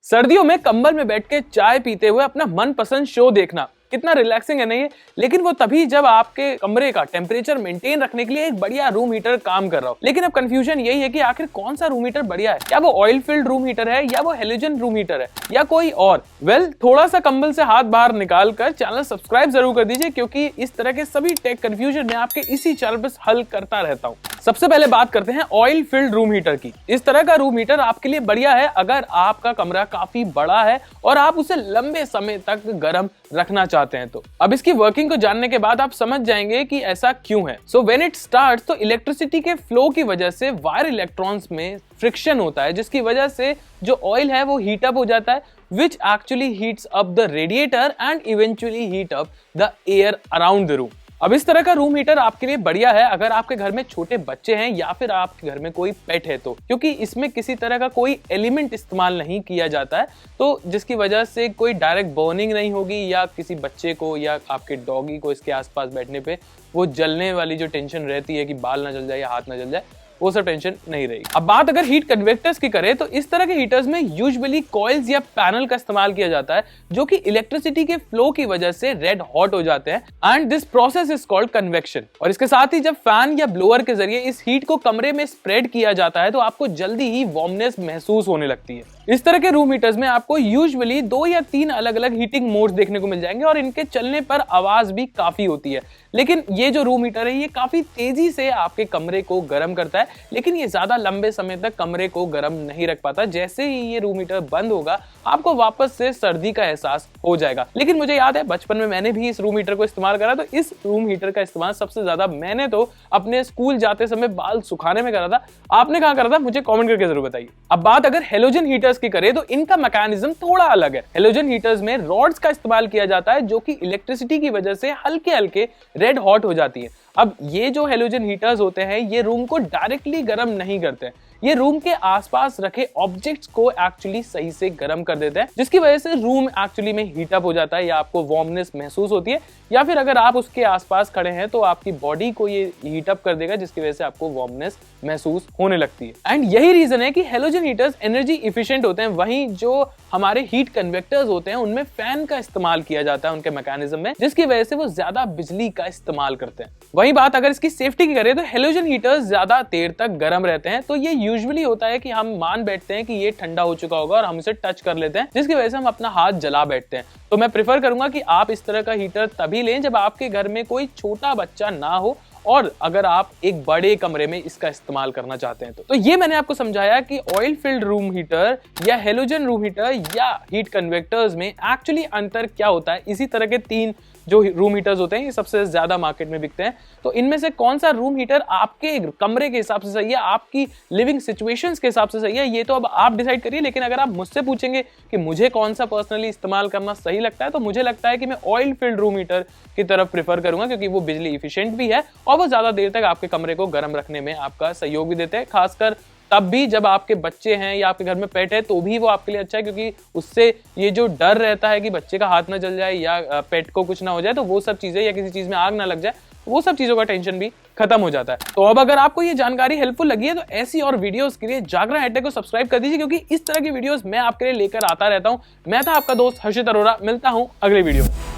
सर्दियों में कंबल में बैठ के चाय पीते हुए अपना मनपसंद शो देखना कितना रिलैक्सिंग है, नहीं है? लेकिन वो तभी जब आपके कमरे का टेम्परेचर मेंटेन रखने के लिए एक बढ़िया रूम हीटर काम कर रहा हो। लेकिन अब कंफ्यूजन यही है कि आखिर कौन सा रूम हीटर बढ़िया है? क्या वो ऑयल फिल्ड रूम हीटर है, या वो हेलोजन रूम हीटर है, या कोई और? थोड़ा सा कंबल से हाथ बाहर निकाल कर चैनल सब्सक्राइब जरूर कर दीजिए, क्योंकि इस तरह के सभी टेक कंफ्यूजन मैं आपके इसी चैनल पर हल करता रहता हूँ। सबसे पहले बात करते हैं ऑयल फिल्ड रूम हीटर की। इस तरह का रूम हीटर आपके लिए बढ़िया है अगर आपका कमरा काफी बड़ा है और आप उसे लंबे समय तक गर्म रखना चाहते हैं। तो अब इसकी वर्किंग को जानने के बाद आप समझ जाएंगे कि ऐसा क्यों है। सो व्हेन इट स्टार्ट्स, तो इलेक्ट्रिसिटी के फ्लो की वजह से वायर इलेक्ट्रॉन्स में फ्रिक्शन होता है, जिसकी वजह से जो ऑयल है वो हीट अप हो जाता है, which actually heats up the radiator and eventually heat up the air around the room। अब इस तरह का रूम हीटर आपके लिए बढ़िया है अगर आपके घर में छोटे बच्चे हैं या फिर आपके घर में कोई पेट है, तो क्योंकि इसमें किसी तरह का कोई एलिमेंट इस्तेमाल नहीं किया जाता है, तो जिसकी वजह से कोई डायरेक्ट बर्निंग नहीं होगी, या किसी बच्चे को या आपके डॉगी को इसके आसपास बैठने पे वो जलने वाली जो टेंशन रहती है कि बाल ना जल जाए या हाथ ना जल जाए, वो सब टेंशन नहीं रहेगी। अब बात अगर हीट कन्वेक्टर्स की करें, तो इस तरह के हीटर्स में यूजुअली कॉइल्स या पैनल का इस्तेमाल किया जाता है, जो कि इलेक्ट्रिसिटी के फ्लो की वजह से रेड हॉट हो जाते हैं, and this process is called convection. और इसके साथ ही जब फैन या ब्लोअर के जरिए इस हीट को कमरे में स्प्रेड किया जाता है, तो आपको जल्दी ही वार्मनेस महसूस होने लगती है। इस तरह के रूम हीटर्स में आपको यूजुअली 2 या 3 अलग अलग हीटिंग मोड्स देखने को मिल जाएंगे, और इनके चलने पर आवाज भी काफी होती है। लेकिन ये जो रूम हीटर है ये काफी तेजी से आपके कमरे को गर्म करता है, लेकिन ये ज्यादा लंबे समय तक कमरे को गर्म नहीं रख पाता। जैसे ही ये रूम हीटर बंद होगा, आपको वापस से सर्दी का एहसास हो जाएगा। लेकिन मुझे याद है बचपन में मैंने भी इस रूम हीटर को इस्तेमाल करा, तो इस रूम हीटर का इस्तेमाल सबसे ज्यादा मैंने तो अपने स्कूल जाते समय बाल सुखाने में करा था। आपने कहाँ करा था? मुझे कॉमेंट करके जरूर बताइए। अब बात अगर हेलोजन हीटर्स की करें, तो इनका मैकेनिज्म थोड़ा अलग है। हेलोजन हीटर्स में रॉड्स का इस्तेमाल किया जाता है, जो कि इलेक्ट्रिसिटी की वजह से हल्के हल्के रेड हॉट हो जाती है। अब ये जो हेलोजन हीटर्स होते हैं, ये रूम को डायरेक्टली गर्म नहीं करते, ये रूम के आसपास रखे ऑब्जेक्ट्स को एक्चुअली सही से गर्म कर देते हैं, जिसकी वजह से रूम एक्चुअली में हीट अप हो जाता है, या आपको वार्मनेस महसूस होती है, या फिर अगर आप उसके आसपास खड़े हैं तो आपकी बॉडी को ये हीट अप कर देगा, जिसकी वजह से आपको वार्मनेस महसूस होने लगती है। एंड यही रीजन है कि हेलोजन हीटर्स एनर्जी इफिशिएंट होते हैं। वहीं जो हमारे हीट कन्वेक्टर्स होते हैं, उनमें फैन का इस्तेमाल किया जाता है उनके मैकेनिज्म में, जिसकी वजह से वो ज्यादा बिजली का इस्तेमाल करते हैं। वही बात अगर इसकी सेफ्टी की करें, तो हेलोजन हीटर्स ज्यादा देर तक गर्म रहते हैं। तो ये यूजुअली होता है कि हम मान बैठते हैं कि ये ठंडा हो चुका होगा और हम इसे टच कर लेते हैं, जिसकी वजह से हम अपना हाथ जला बैठते हैं। तो मैं प्रेफर करूंगा कि आप इस तरह का हीटर तभी लें जब आपके घर में कोई छोटा बच्चा ना हो, और अगर आप एक बड़े कमरे में इसका इस्तेमाल करना चाहते हैं। तो ये मैंने आपको समझाया कि ऑयल फिल्ड रूम हीटर या हेलोजन रूम हीटर या हीट कन्वेक्टर्स में एक्चुअली अंतर क्या होता है। इसी तरह के 3 जो रूम हीटर्स होते हैं, ये सबसे ज्यादा मार्केट में बिकते हैं। तो इनमें से कौन सा रूम हीटर आपके कमरे के हिसाब से सही है, आपकी लिविंग सिचुएशंस के हिसाब से सही है, ये तो अब आप डिसाइड करिए। लेकिन अगर आप मुझसे पूछेंगे कि मुझे कौन सा पर्सनली इस्तेमाल करना सही लगता है, तो मुझे लगता है कि मैं ऑयल फिल्ड रूम हीटर की तरफ प्रेफर करूंगा, क्योंकि वो बिजली इफिशिएंट भी है और वो ज्यादा देर तक आपके कमरे को गर्म रखने में आपका सहयोग भी देते हैं। खासकर तब भी जब आपके बच्चे हैं या आपके घर में पेट है, तो भी वो आपके लिए अच्छा है, क्योंकि उससे ये जो डर रहता है कि बच्चे का हाथ ना जल जाए या पेट को कुछ ना हो जाए, तो वो सब चीजें, या किसी चीज में आग ना लग जाए, वो सब चीजों का टेंशन भी खत्म हो जाता है। तो अब अगर आपको ये जानकारी हेल्पफुल लगी है, तो ऐसी और वीडियोस के लिए जागरण हाईटेक को सब्सक्राइब कर दीजिए, क्योंकि इस तरह की वीडियोस मैं आपके लिए लेकर आता रहता हूं। मैं था आपका दोस्त हर्षित अरोरा, मिलता हूं अगले वीडियो में।